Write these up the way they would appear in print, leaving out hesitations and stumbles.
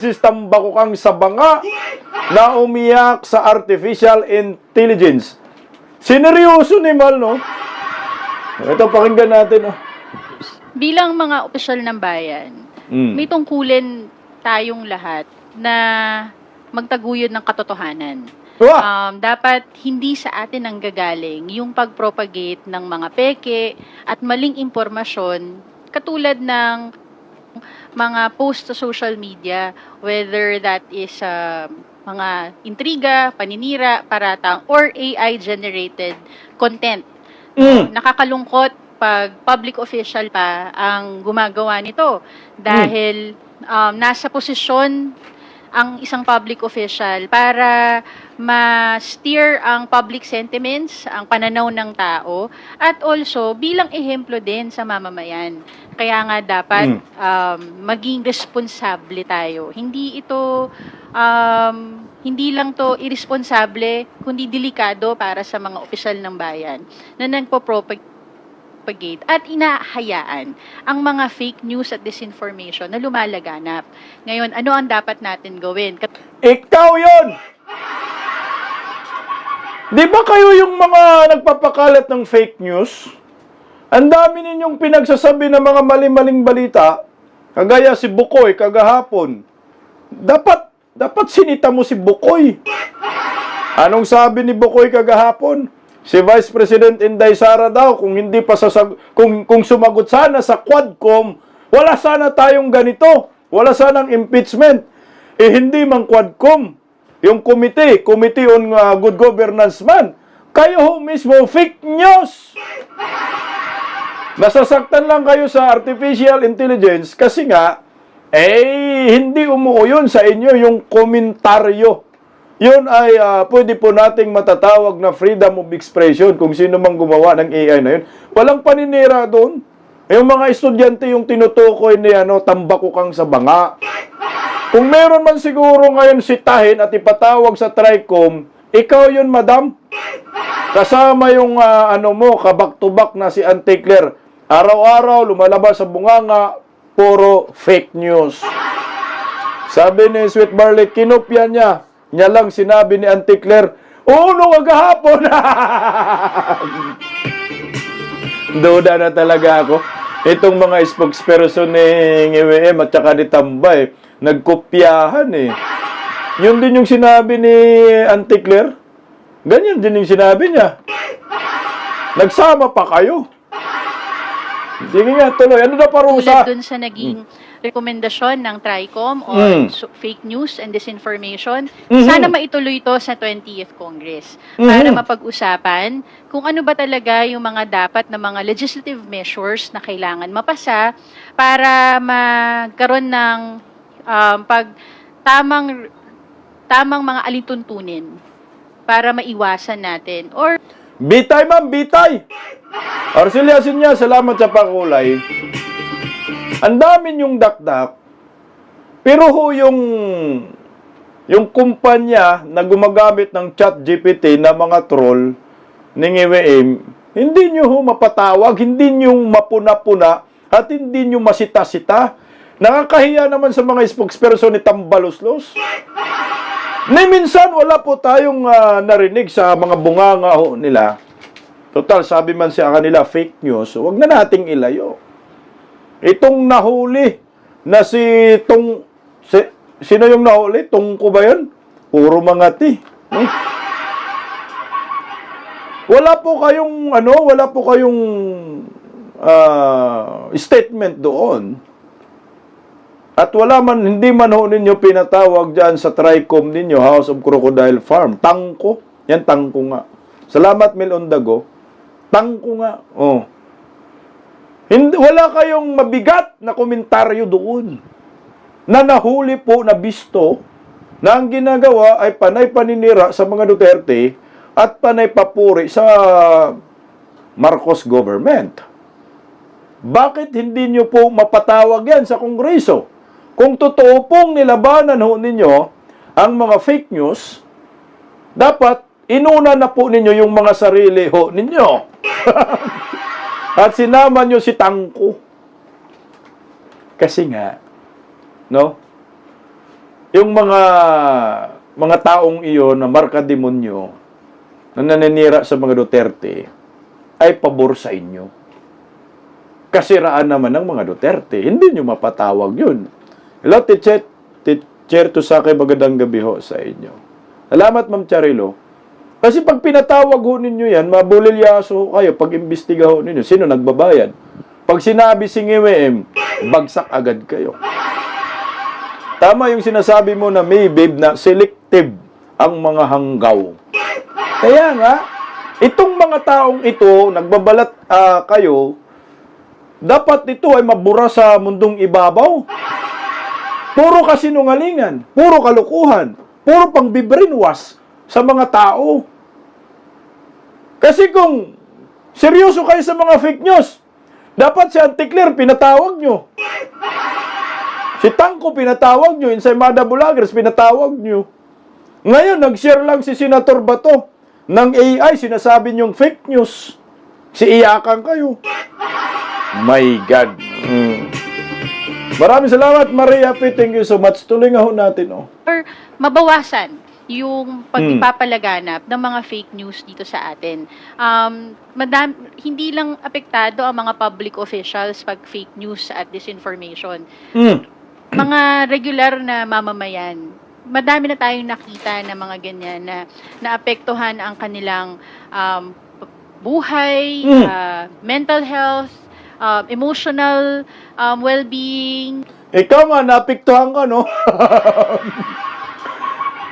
Tambako kang sa banga na umiyak sa artificial intelligence. Sineryoso ni Mal, no? Ito, pakinggan natin, no? Bilang mga opisyal ng bayan, may tungkulin tayong lahat na magtaguyod ng katotohanan. Dapat hindi sa atin ang gagaling yung pag-propagate ng mga peke at maling impormasyon katulad ng mga post sa social media, whether that is mga intriga, paninira, paratang, or AI-generated content. Nakakalungkot pag public official pa ang gumagawa nito dahil nasa posisyon ang isang public official para ma-steer ang public sentiments, ang pananaw ng tao, at also bilang ehemplo din sa mamamayan. Kaya nga dapat maging responsable tayo. Hindi lang to irresponsable, kundi delikado para sa mga opisyal ng bayan na nagpo-propagate at inahayaan ang mga fake news at disinformation na lumalaganap. Ngayon, ano ang dapat natin gawin? Ikaw yun! Di ba kayo yung mga nagpapakalat ng fake news? Ang dami ninyong pinagsasabi ng mga mali-maling balita, kagaya si Bukoy kagahapon. Dapat sinita mo si Bukoy. Anong sabi ni Bukoy kagahapon? Si Vice President Inday Sara daw, kung sumagot sana sa Quadcom, wala sana tayong ganito. Wala sanang impeachment. Hindi man Quadcom. Yung Committee on Good Governance man. Kayo mismo, fake news! Nasasaktan lang kayo sa artificial intelligence kasi nga, hindi umuuyon sa inyo yung komentaryo. Yun ay pwede po nating matatawag na freedom of expression kung sino mang gumawa ng AI na yun. Walang paninira doon. Yung mga estudyante yung tinutukoy ni tambako kang sa banga. Kung meron man siguro ngayon sitahin at ipatawag sa TRICOM, ikaw yun, madam. Kasama yung kabak-to-back na si Auntie Claire. Araw-araw lumalabas sa bunganga, puro fake news. Sabi ni Sweet Barley, kinopya niya. Niya lang sinabi ni Auntie Claire, nung agahapon. Duda na talaga ako. Itong mga spokesperson ni NGWM at saka ni Tambay, nagkopyahan eh. Yun din yung sinabi ni Auntie Claire. Ganyan din yung sinabi niya. Nagsama pa kayo. Sige nga, tuloy. Ano na parusa? Tulad dun sa naging rekomendasyon ng TRICOM on fake news and disinformation, sana maituloy ito sa 20th Congress para mapag-usapan kung ano ba talaga yung mga dapat na mga legislative measures na kailangan mapasa para magkaroon ng tamang mga alintuntunin para maiwasan natin or Bitay, ma'am, bitay! Arceliasin niya, salamat sa pakulay. Ang dami yung dakdak, pero yung kumpanya na gumagamit ng ChatGPT na mga troll ng EWM, hindi nyo mapatawag, hindi nyo mapuna-puna, at hindi nyo masita-sita. Nakakahiya naman sa mga spokesperson ni Tambaloslos. Minsan wala po tayong narinig sa mga bunganga nila. Total, sabi man sa kanila fake news, wag na nating ilayo. Itong nahuli na sino yung nahuli? Tungko ba yun? Puro mga wala po kayong statement doon. At hindi man ninyo pinatawag dyan sa TRICOM ninyo, House of Crocodile Farm. Tangko. Yan, tangko nga. Salamat, Mel Ondago. Tangko nga. Wala kayong mabigat na komentaryo doon. Na nahuli po na bisto na ang ginagawa ay panay paninira sa mga Duterte at panay papuri sa Marcos government. Bakit hindi nyo po mapatawag yan sa Kongreso? Kung totoo pong nilabanan ninyo ang mga fake news, dapat inuna na po ninyo yung mga sarili ninyo. At sinama nyo si Tangko. Kasi nga, yung mga taong iyon na marka demonyo na naninira sa mga Duterte ay pabor sa inyo. Kasiraan naman ng mga Duterte. Hindi nyo mapatawag yun. Hello, Teacher Tusake, magandang gabi ho sa inyo. Salamat, Ma'am Charilo. Kasi pag pinatawag ho ninyo yan, mabulilyaso ho kayo pag imbestiga ho ninyo. Sino nagbabayad? Pag sinabi si Ngiwem, bagsak agad kayo. Tama yung sinasabi mo na may babe na selective ang mga hanggaw. Kaya nga, itong mga taong ito, nagbabalat kayo, dapat ito ay mabura sa mundong ibabaw. Puro kasinungalingan, puro kalukuhan, puro pang-brainwash sa mga tao. Kasi kung seryoso kayo sa mga fake news, dapat si Anticlear pinatawag nyo. Si Tangko pinatawag nyo, Ensaymada Bulagas pinatawag nyo. Ngayon, nag-share lang si Senator Bato ng AI, sinasabi nyong fake news. Si iyakan kayo. My God. Maraming salamat, Maria P. Thank you so much. Tuloy nga ho natin, oh. Or mabawasan yung pagpapalaganap ng mga fake news dito sa atin. Hindi lang apektado ang mga public officials pag fake news at disinformation. Mga regular na mamamayan, madami na tayong nakita na mga ganyan na naapektuhan ang kanilang buhay, mental health, emotional well-being. Ikaw nga, napiktuhan ka, no?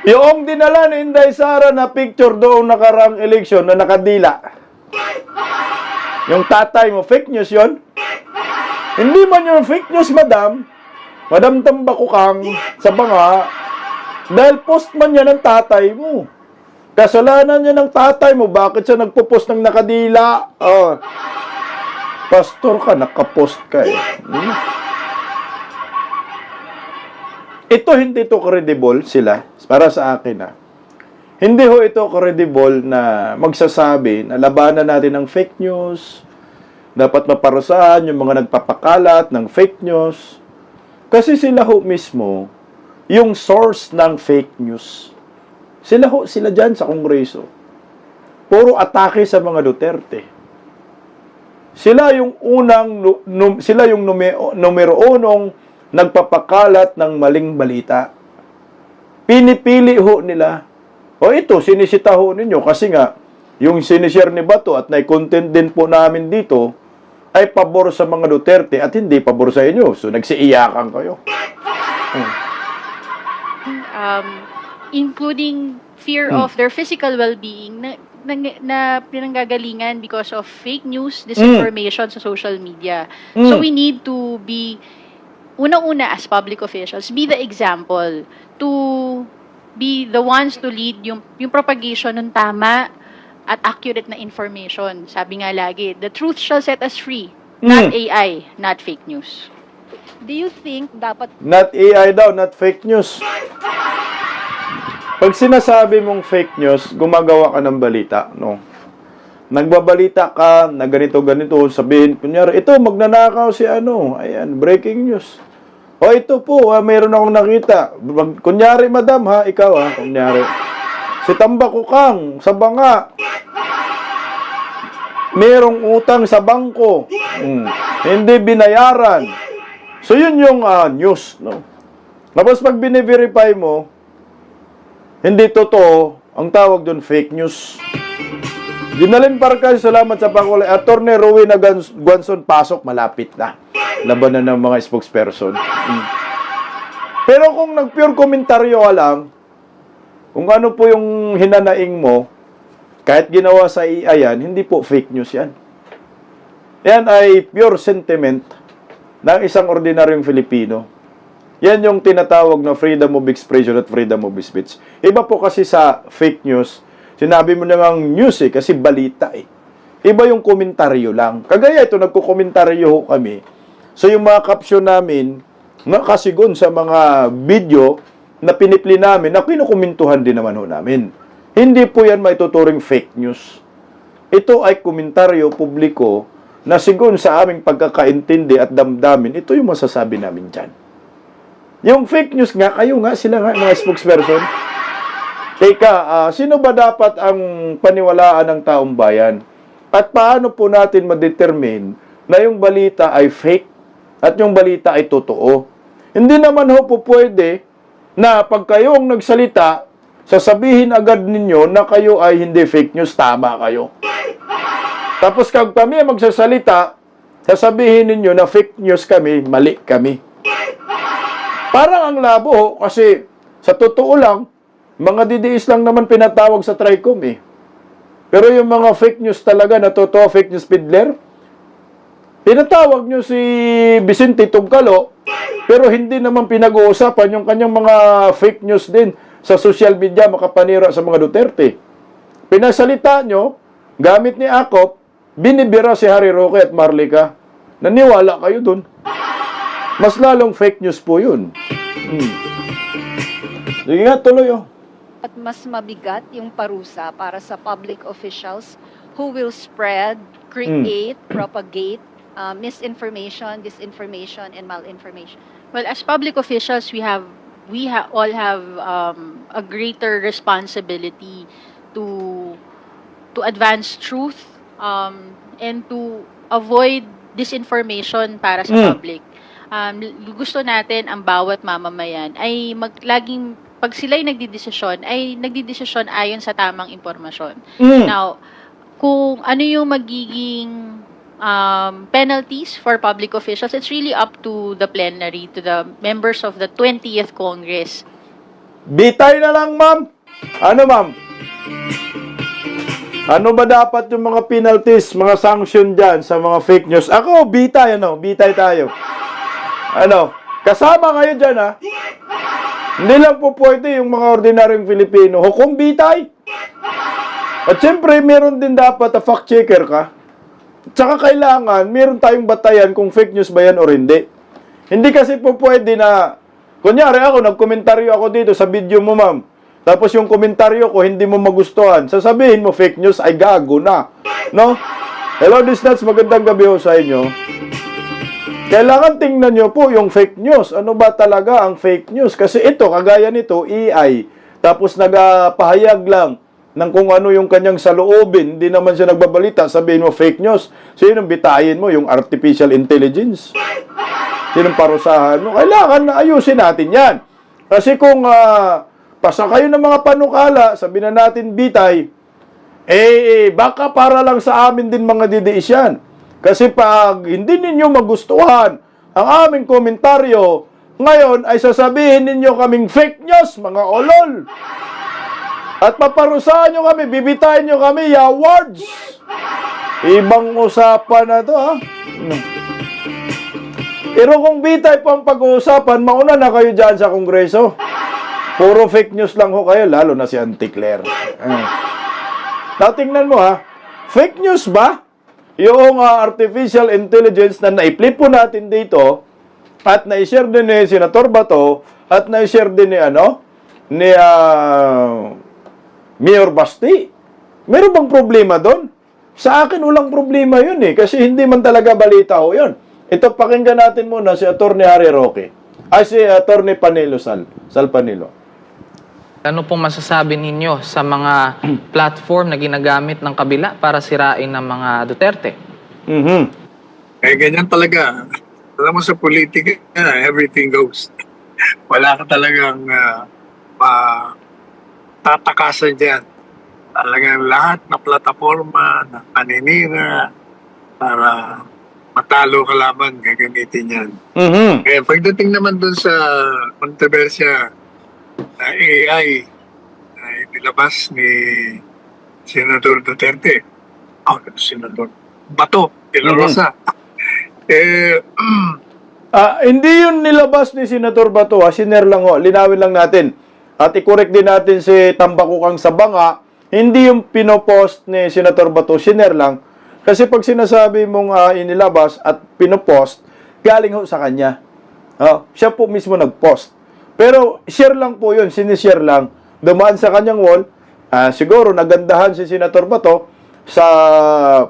Yung dinala ni Inday Sara na picture doon nakarang eleksyon na nakadila. Yung tatay mo, fake news yon? Hindi man yung fake news, madam. Madam Tambakukang sa banga. Dahil post man yan ng tatay mo. Kasalanan niya ng tatay mo. Bakit siya nagpo-post ng nakadila? Pastor ka, nakapost ka eh. Ito, hindi ito credible sila. Para sa akin Hindi ho ito credible na magsasabi na labanan natin ng fake news. Dapat maparusahan yung mga nagpapakalat ng fake news. Kasi sila ho mismo, yung source ng fake news. Sila dyan sa Kongreso. Puro atake sa mga Duterte. Sila yung numero unong nagpapakalat ng maling balita. Pinipili ho nila. O ito, sinisita ho ninyo kasi nga, yung sinishare ni Bato at nai-content din po namin dito, ay pabor sa mga Duterte at hindi pabor sa inyo. So, nagsiiyakan kayo. Including fear of their physical well-being na pinanggagalingan because of fake news, disinformation sa social media. So, we need to be, una-una as public officials, be the example to be the ones to lead yung propagation ng tama at accurate na information. Sabi nga lagi, the truth shall set us free. Not AI, not fake news. Do you think dapat... Not AI daw, not fake news. Pag sinasabi mong fake news, gumagawa ka ng balita, no? Nagbabalita ka na ganito-ganito, sabihin, kunyari, ito, magnanakaw si ano, ayan, breaking news. O ito po, mayroon akong nakita. Kunyari, madam, ikaw, kunyari. Si Tambakukang, sa banga. Merong utang sa bangko. Hindi binayaran. So, yun yung news, no? Tapos, pag bine-verify mo, hindi totoo, ang tawag doon, fake news. Ginalin Parkay, salamat sa pakulay. Attorney Rowena Guanzon, pasok, malapit na. Labanan ng mga spokesperson. Pero kung nag-pure komentaryo ka lang, kung ano po yung hinanaing mo, kahit ginawa sa AI yan, hindi po fake news yan. Yan ay pure sentiment ng isang ordinaryong Filipino. Yan yung tinatawag na freedom of expression at freedom of speech. Iba po kasi sa fake news, sinabi mo namang news kasi balita Iba yung komentaryo lang. Kagaya ito, nagkukomentaryo kami. So yung mga caption namin, nakasigon sa mga video na pinipli namin, na kinukomentuhan din naman namin. Hindi po yan maituturing fake news. Ito ay komentaryo publiko na sigon sa aming pagkakaintindi at damdamin. Ito yung masasabi namin dyan. Yung fake news nga, kayo nga, sila nga, mga spokesperson. Teka, sino ba dapat ang paniwalaan ng taong bayan? At paano po natin ma-determine na yung balita ay fake at yung balita ay totoo? Hindi naman ho po pwede na pag kayo ang nagsalita, sasabihin agad ninyo na kayo ay hindi fake news, tama kayo. Tapos kag kami magsasalita, sasabihin ninyo na fake news kami, mali kami. Parang ang labo ho, kasi sa totoo lang, mga DDS lang naman pinatawag sa TRICOM eh. Pero yung mga fake news talaga na totoo, fake news peddler, pinatawag nyo si Vicente Tungkalo, pero hindi naman pinag-uusapan yung kanyang mga fake news din sa social media makapanira sa mga Duterte. Pinasalita nyo, gamit ni Akop, binibira si Harry Roque at Marlica. Naniwala kayo dun. Mas lalong fake news po yun. Sige nga, tuloy oh. At mas mabigat yung parusa para sa public officials who will spread, create, propagate misinformation, disinformation, and malinformation. Well, as public officials, all have a greater responsibility to advance truth and to avoid disinformation para sa public. Gusto natin ang bawat mamamayan ay laging pag sila'y nagdidesisyon ayon sa tamang impormasyon. Now, kung ano yung magiging penalties for public officials, it's really up to the plenary, to the members of the 20th Congress. Bitay na lang, ma'am. Ano, ma'am? Ano ba dapat yung mga penalties, mga sanction dyan sa mga fake news? Ako, bitay, bitay tayo. Kasama kayo dyan, ha? Hindi lang po pwede yung mga ordinaryong Filipino. Hukom bitay. At syempre, meron din dapat a fact checker ka. Tsaka kailangan, meron tayong batayan kung fake news ba yan o hindi. Hindi kasi po pwede na, kunyari ako, nagkomentaryo ako dito sa video mo, ma'am. Tapos yung komentaryo ko, hindi mo magustuhan. Sasabihin mo, fake news, ay gago na. No? Hello, Disnats, magandang gabi ho sa inyo. Kailangan tingnan nyo po yung fake news. Ano ba talaga ang fake news? Kasi ito, kagaya nito, AI. Tapos nagpahayag lang ng kung ano yung kanyang saloobin, hindi naman siya nagbabalita, sabihin mo fake news. Sinong bitayin mo? Yung artificial intelligence? Sinong parusahan mo? Kailangan na ayusin natin yan. Kasi kung pasa kayo ng mga panukala, sabihin na natin bitay, baka para lang sa amin din mga didiis yan. Kasi pag hindi ninyo magustuhan ang aming komentaryo, ngayon ay sasabihin ninyo kaming fake news, mga olol. At paparusahan nyo kami, bibitayin nyo kami, awards. Ibang usapan na to, ha? Pero kung bitay po ang pag-uusapan, mauna na kayo dyan sa Kongreso. Puro fake news lang ho kayo, lalo na si Auntie Claire. Now, tingnan mo, ha? Fake news ba? Yung artificial intelligence na naipli po natin dito, at na-share din ni Senator Bato, at na-share din ni, Mayor Basti. Meron bang problema doon? Sa akin, walang problema yun eh. Kasi hindi man talaga balita ho yun. Ito, pakinggan natin muna si Atty. Harry Roque. Ay, si Atty. Panelo Sal Panelo. Ano pong masasabi ninyo sa mga platform na ginagamit ng kabila para sirain ng mga Duterte? Ganyan talaga. Alam mo sa politika, everything goes. Wala ka talagang tatakasan dyan. Talagang lahat na plataforma, na paninira, para matalo ka laban, gagamitin yan. Kaya pagdating naman dun sa kontrobersya na AI na inilabas ni Senador Duterte, Senador Bato, de la Rosa, hindi yun nilabas ni Senator Bato, siner lang ho, linawin lang natin. At i-correct din natin si Tambakukang Sabanga, hindi yung pinopost ni Senator Bato, siner lang. Kasi pag sinasabi mong inilabas at pinopost, galing ho sa kanya. Siya po mismo nag-post. Pero share lang po yun, sinishare lang. Dumaan sa kanyang wall, siguro nagandahan si Senator Bato sa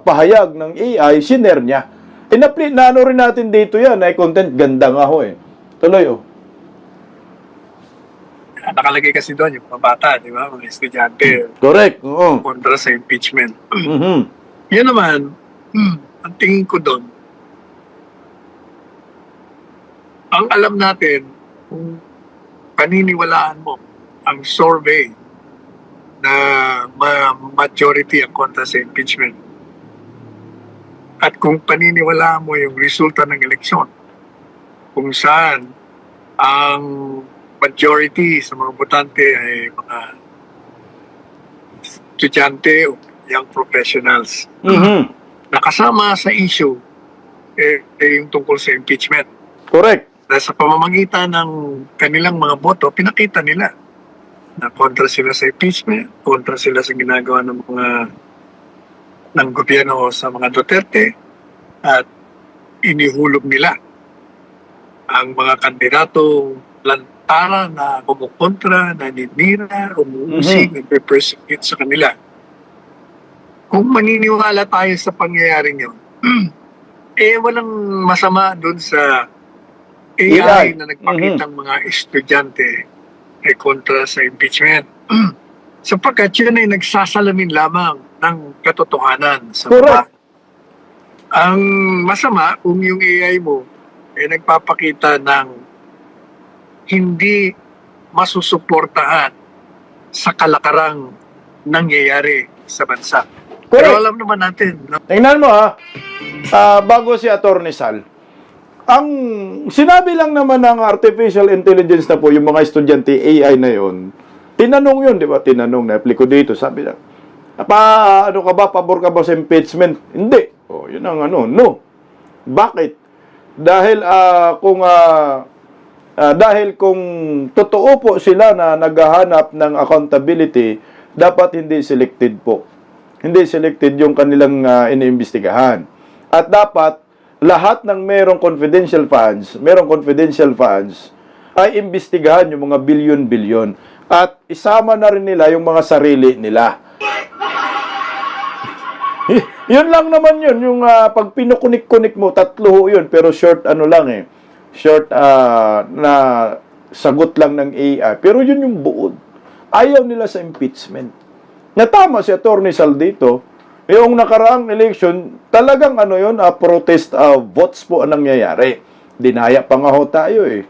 pahayag ng AI, siner niya. Na ano rin natin dito yan, ay content, ganda nga ho eh. Tuloy oh. nakalagay kasi doon yung mga bata, di ba? Mga estudyante Correct. Oo. kontra sa impeachment. Mhm. Yan naman, ang tingin ko doon, ang alam natin, kung paniniwalaan mo ang survey na majority ang kontra sa impeachment, at kung paniniwalaan mo yung resulta ng eleksyon, kung saan ang majority sa mga botante ay mga estudyante o young professionals, Mhm. nakasama sa issue yung tungkol sa impeachment. Correct. Na sa pamamagitan ng kanilang mga boto, pinakita nila na kontra sila sa impeachment, kontra sila sa ginagawa ng mga ng gobyerno sa mga Duterte, at inihulog nila ang mga kandidato lantara na kumukontra, naninira, umuusig, nagpe-persecute sa kanila. Kung maniniwala tayo sa pangyayaring yun, walang masama doon sa AI na nagpakitang mga estudyante ay kontra sa impeachment. Sapagkat yun ay nagsasalamin lamang ng katotohanan sa Correct. mga. Ang masama kung yung AI mo ay nagpapakita ng hindi masusuportahan sa kalakarang nangyayari sa bansa. Pero Correct. alam naman natin na Tingnan mo bago si Attorney Sal, ang sinabi lang naman ng artificial intelligence na po, yung mga estudyante AI na yon, tinanong yun, di ba? Tinanong na apliko dito, sabi na, ano ka ba, pabor ka ba sa impeachment? Hindi. Oh, yun ang no. Bakit? Dahil kung totoo po sila na naghahanap ng accountability, dapat hindi selected po. Hindi selected yung kanilang iniimbestigahan. At dapat lahat ng merong confidential funds ay imbestigahan yung mga bilyon-bilyon at isama na rin nila yung mga sarili nila. Yun lang naman yun, yung pag pinukunik-kunik mo, tatlo yun, pero short na sagot lang ng AI. Pero yun yung buod. Ayaw nila sa impeachment. Natama si Attorney Sal dito, yung nakaraang election, talagang protest votes po ang nangyayari. Dinaya pa nga ho tayo eh.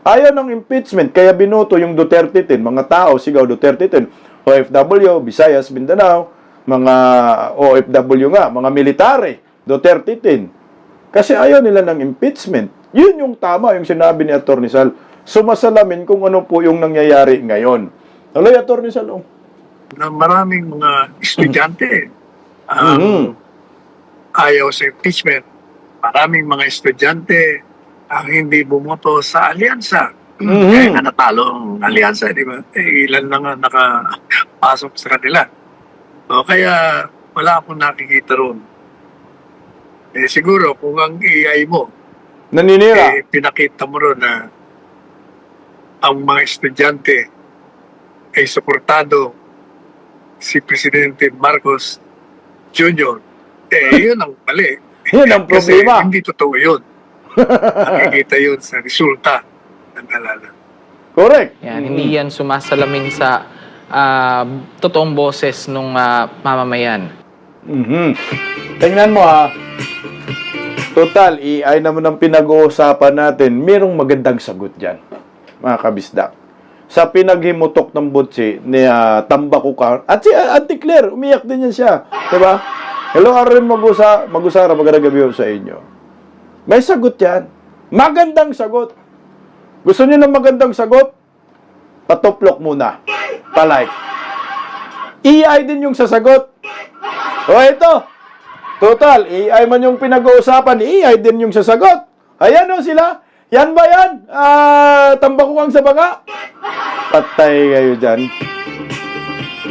Ayaw ng impeachment, kaya binoto yung Duterte 10, mga tao, sigaw Duterte 10, OFW, Visayas, Mindanao, mga OFW nga, mga military, Duterte 10. Kasi ayaw nila ng impeachment. Yun yung tama, yung sinabi ni Attorney Sal. Sumasalamin kung ano po yung nangyayari ngayon. Tuloy, Attorney Sal. na maraming mga estudyante ang ayaw sa impeachment. Maraming mga estudyante ang hindi bumoto sa alyansa. Kaya nga natalo ang alyansa, di ba? Ilan lang ang nakapasok sa kanila. O kaya wala akong nakikita ron. Siguro kung ang AI mo, Naninira. pinakita mo ron na ang mga estudyante ay suportado si Presidente Marcos Jr., yun ang mali. Yun ang problema. Kasi hindi totoo yun. Nakikita yun sa resulta ng halalan. Correct. Yan, hindi yan sumasalamin sa totoong boses ng mamamayan. Tingnan mo total, AI naman ang pinag-uusapan natin, merong magandang sagot dyan, mga kabisdak. Sa pinaghimutok ng butsi ni Tambakukan, at si Auntie Claire, umiyak din yan siya. Diba? Hello, Aaron Magusara, magandang gabi sa inyo. May sagot yan. Magandang sagot. Gusto niyo ng magandang sagot? Patuplok muna. Palike. AI din yung sasagot. O ito. Total, AI man yung pinag-uusapan, AI din yung sasagot. Ayan o sila. Yan ba yan? Tambakukang sa banga? Patay kayo dyan.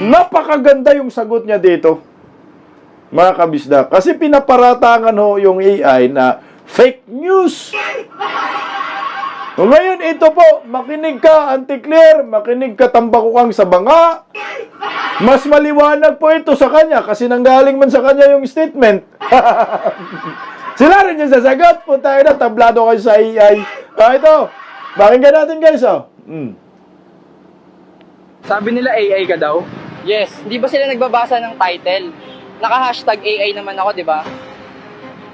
Napakaganda yung sagot niya dito, mga kabisda. Kasi pinaparatangan ho yung AI na fake news. Ngayon, ito po, makinig ka, Auntie Claire, makinig ka, Tambakukang sa banga. Mas maliwanag po ito sa kanya kasi nanggaling man sa kanya yung statement. Sila rin yung sasagot. Punta na, tablado kayo sa AI. Ito, pakinggan natin guys. Sabi nila AI ka daw. Yes, hindi ba sila nagbabasa ng title? Naka-hashtag AI naman ako, di ba?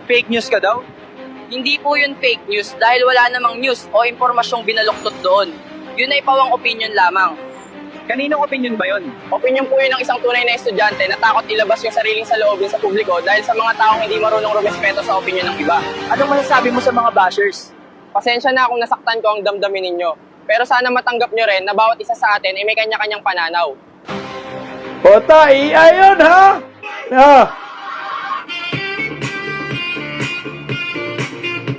Fake news ka daw. Hindi po yun fake news dahil wala namang news o impormasyong binaluktot doon. Yun ay pawang opinion lamang. Kaninong opinion ba yon? Opinion po yun ng isang tunay na estudyante na takot ilabas yung sariling saloobin sa publiko dahil sa mga taong hindi marunong rumespeto sa opinion ng iba. Anong masasabi mo sa mga bashers? Pasensya na kung nasaktan ko ang damdamin ninyo. Pero sana matanggap nyo rin na bawat isa sa atin ay may kanya-kanyang pananaw. Ota, AI yun, ha?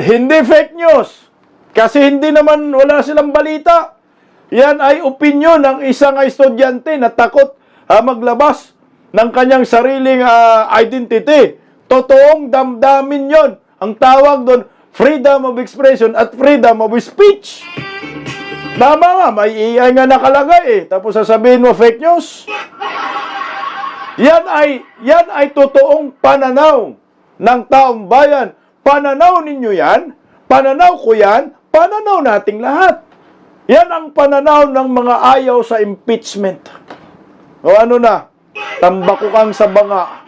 Hindi fake news. Kasi hindi naman, wala silang balita. Yan ay opinion ng isang estudyante na takot maglabas ng kanyang sariling identity. Totoong damdamin yon. Ang tawag doon, freedom of expression at freedom of speech. Tama nga, may AI nga nakalagay eh. Tapos sasabihin mo fake news. Yan ay totoong pananaw ng taong bayan. Pananaw ninyo yan, pananaw ko yan, pananaw nating lahat. Yan ang pananaw ng mga ayaw sa impeachment. O ano na, tambako kang sa banga.